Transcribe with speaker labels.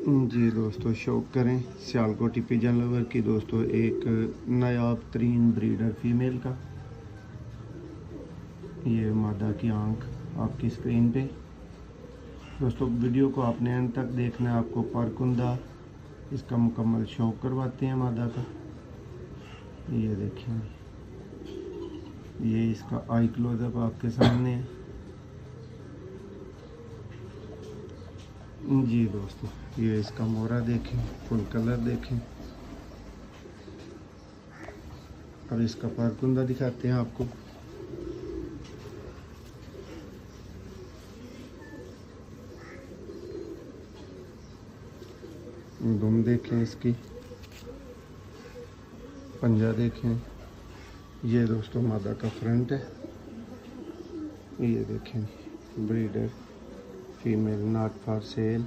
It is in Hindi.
Speaker 1: जी दोस्तों, शौक करें सियालकोटी पिजन लवर की दोस्तों एक नायाब तरीन ब्रीडर फीमेल का। ये मादा की आंख आपकी स्क्रीन पे। दोस्तों वीडियो को आपने अंत तक देखना है, आपको परकुंदा इसका मुकम्मल शौक करवाते हैं मादा का। ये देखें, ये इसका आई क्लोजअप आपके सामने है। जी दोस्तों, ये इसका मोरा देखें, फुल कलर देखें। अब इसका परकुंदा दिखाते हैं आपको। दुम देखें, इसकी पंजा देखें। ये दोस्तों मादा का फ्रंट है। ये देखें, breeder female not for sale.